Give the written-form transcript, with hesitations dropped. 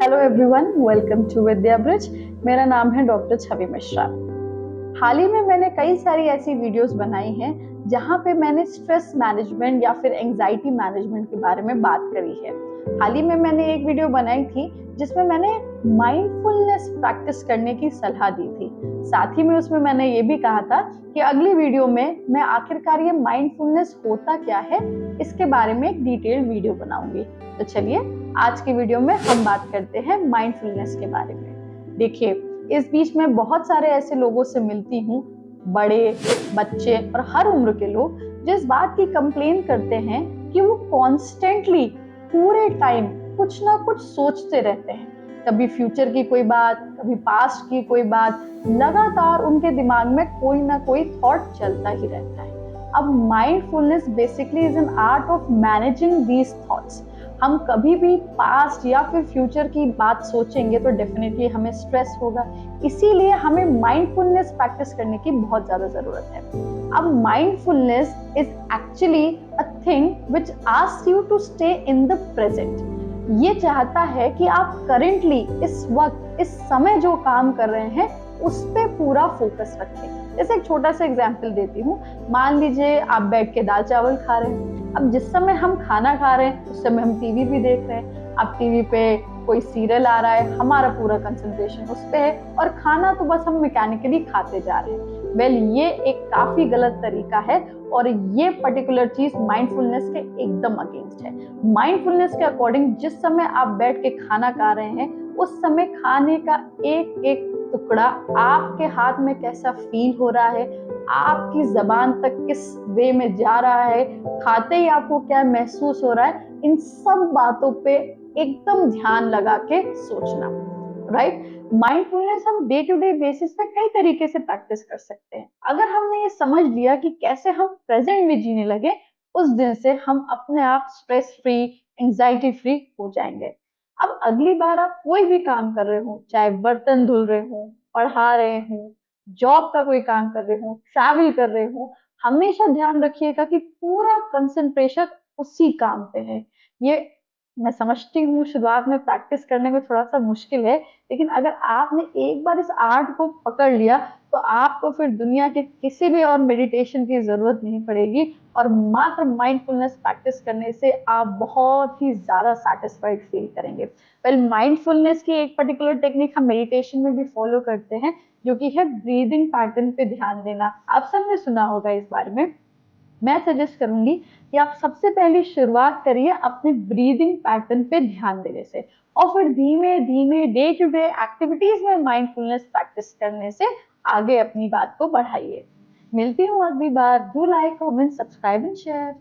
Hello everyone, welcome to Vidya bridge. मेरा नाम है डॉक्टर छवि मिश्रा। हाल ही में मैंने कई सारी ऐसी वीडियोस बनाई हैं जहां पे मैंने स्ट्रेस मैनेजमेंट या फिर एंजाइटी मैनेजमेंट के बारे में बात करी है। हाल ही में मैंने एक वीडियो बनाई थी जिसमें मैंने माइंडफुलनेस प्रैक्टिस करने की सलाह दी थी। साथ ही में उसमें मैंने ये भी कहा था कि अगली वीडियो में मैं आखिरकार ये माइंडफुलनेस होता क्या है इसके बारे में एक डिटेल्ड वीडियो बनाऊंगी। तो चलिए आज की वीडियो में हम बात करते हैं माइंडफुलनेस के बारे में। देखिए, इस बीच में बहुत सारे ऐसे लोगों से मिलती हूँ, बड़े, बच्चे और हर उम्र के लोग, जो इस बात की कंप्लेन करते हैं कि वो कॉन्स्टेंटली पूरे टाइम कुछ ना कुछ सोचते रहते हैं। कभी फ्यूचर की कोई बात, कभी पास्ट की कोई बात, लगातार उनके दिमाग में कोई ना कोई थॉट चलता ही रहता है। अब mindfulness basically is an art of managing these thoughts. हम कभी भी पास्ट या फिर फ्यूचर की बात सोचेंगे तो डेफिनेटली हमें स्ट्रेस होगा। इसीलिए हमें माइंडफुलनेस प्रैक्टिस करने की बहुत ज्यादा जरूरत है। अब mindfulness is actually a thing which asks you to stay in the present. ये चाहता है कि आप करेंटली इस वक्त इस समय जो काम कर रहे हैं उस पर पूरा फोकस रखें। जैसे एक छोटा सा एग्जाम्पल देती हूँ। मान लीजिए आप बैठ के दाल चावल खा रहे हैं। अब जिस समय हम खाना खा रहे हैं उस समय हम टीवी भी देख रहे हैं। अब टीवी पे कोई सीरियल आ रहा है, हमारा पूरा कंसंट्रेशन उस पे है और खाना तो बस हम मैकेनिकली खाते जा रहे हैं। ये एक काफी गलत तरीका है और ये पर्टिकुलर चीज माइंडफुलनेस के एकदम अगेंस्ट है। माइंडफुलनेस के अकॉर्डिंग जिस समय आप बैठ के खाना खा रहे हैं उस समय खाने का एक एक टुकड़ा आपके हाथ में कैसा फील हो रहा है, आपकी जबान तक किस वे में जा रहा है, खाते ही आपको क्या महसूस हो रहा है, इन सब बातों पे एकदम ध्यान लगा के सोचना। राइट? माइंडफुलनेस हम डे टू डे बेसिस पे कई तरीके से प्रैक्टिस कर सकते हैं। अगर हमने ये समझ लिया कि कैसे हम प्रेजेंट में जीने लगे, उस दिन से हम अपने आप स्ट्रेस फ्री, एंजाइटी फ्री हो जाएंगे। अब अगली बार आप कोई भी काम कर रहे हो, चाहे बर्तन धुल रहे हो, पढ़ा रहे हो, जॉब का कोई काम कर रहे हो, ट्रैवल कर रहे हो, हमेशा ध्यान रखिएगा कि पूरा कंसंट्रेशन उसी काम पे है। ये मैं समझती हूँ शुरुआत में प्रैक्टिस करने में थोड़ा सा मुश्किल है, लेकिन अगर आपने एक बार इस आर्ट को पकड़ लिया तो आपको फिर दुनिया के किसी भी और मेडिटेशन की जरूरत नहीं पड़ेगी और मात्र माइंडफुलनेस प्रैक्टिस करने से आप बहुत ही ज्यादा सेटिस्फाइड फील करेंगे। माइंडफुलनेस की एक पर्टिकुलर टेक्निक हम मेडिटेशन में भी फॉलो करते हैं, जो कि है ब्रीदिंग पैटर्न पे ध्यान देना। आप सबने सुना होगा इस बारे में। मैं सजेस्ट करूंगी कि आप सबसे पहले शुरुआत करिए अपने ब्रीदिंग पैटर्न पे ध्यान देने से और फिर धीमे धीमे डे टू डे एक्टिविटीज में माइंडफुलनेस प्रैक्टिस करने से आगे अपनी बात को बढ़ाइए। मिलती हूँ अगली बार। Do like, comment, subscribe and share.